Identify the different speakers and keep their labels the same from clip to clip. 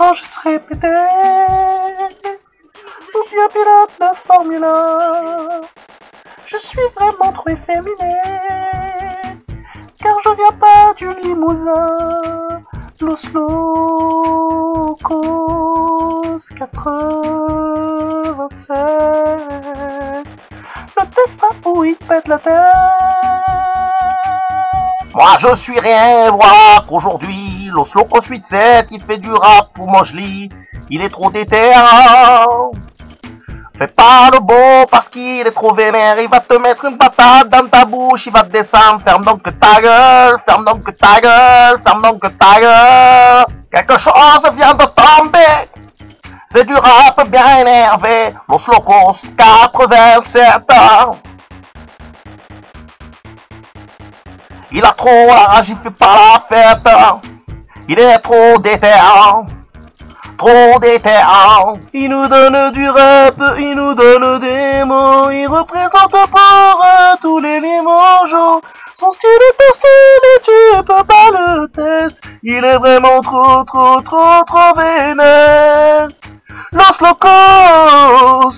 Speaker 1: quand je serai pété, ou bien pilote de Formule 1. Je suis vraiment trop efféminé, car je viens pas du Limousin. Los Locos 87. Le test où il pète la tête.
Speaker 2: Moi je suis rien, voilà qu'aujourd'hui, Los Locos 87, il fait du rap pour moi je lis, il est trop déter. Fais pas le beau parce qu'il est trop vénère, il va te mettre une patate dans ta bouche, il va te descendre, ferme donc ta gueule, ferme donc ta gueule, ferme donc ta gueule. Quelque chose vient de tomber, c'est du rap bien énervé, Los Locos 87. Il a trop la rage, il fait pas la fête, il est trop déter. Trop déter.
Speaker 1: Il nous donne du rap, il nous donne des mots, il représente pour tous les limongeaux. Son style est ton style et tu peux pas le tester. Il est vraiment trop vénère. Los Locos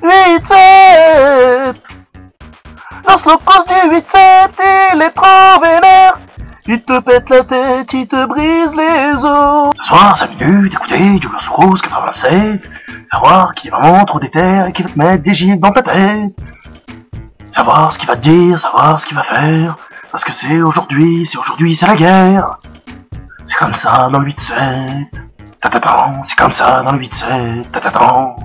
Speaker 1: 87. Los Locos du 87, il est trop vénère. Il te pète la tête, il te brise les os.
Speaker 3: Ce soir, 5 minutes, écoutez du Los Locos 87, savoir qui est vraiment trop déter et qui va te mettre des gifles dans ta tête. Savoir ce qu'il va te dire, savoir ce qu'il va faire, parce que c'est aujourd'hui, c'est la guerre. C'est comme ça dans le 8-7, tatatan, c'est comme ça dans le 8-7, tatatan.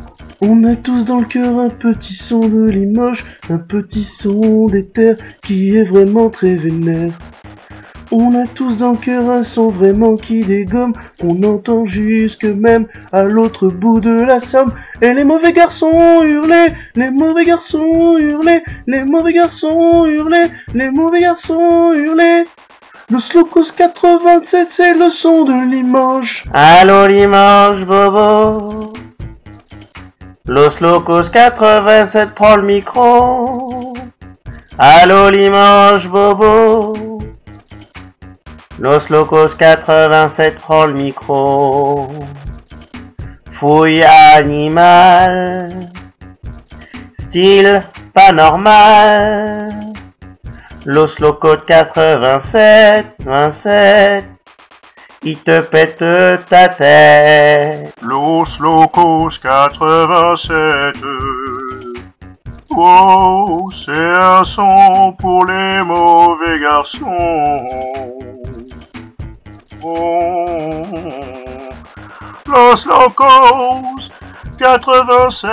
Speaker 1: On a tous dans le cœur un petit son de Limoges, un petit son déter qui est vraiment très vénère. On a tous dans le cœur un son vraiment qui dégomme, qu'on entend jusque même à l'autre bout de la Somme. Et les mauvais garçons hurlaient, les mauvais garçons hurlaient, les mauvais garçons hurlaient, les mauvais garçons hurlaient. Los Locos 87, c'est le son de Limoges.
Speaker 4: Allô Limoges, Bobo. Los Locos 87 prend le micro. Allô Limoges, Bobo. Los Locos 87 prend le micro. Fouille animal, style pas normal. Los Locos 27, il te pète ta tête.
Speaker 5: Los Locos 87. Wow, c'est un son pour les mauvais garçons. Oh, Los Locos 87.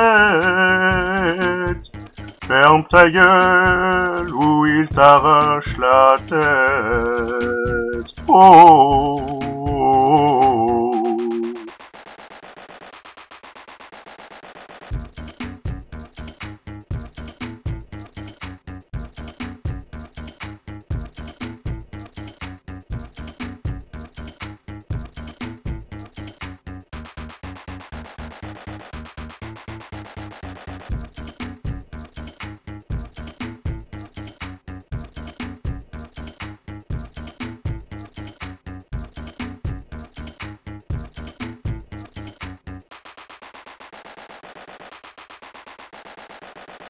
Speaker 5: Ferme ta gueule ou il t'arrache la tête. Oh.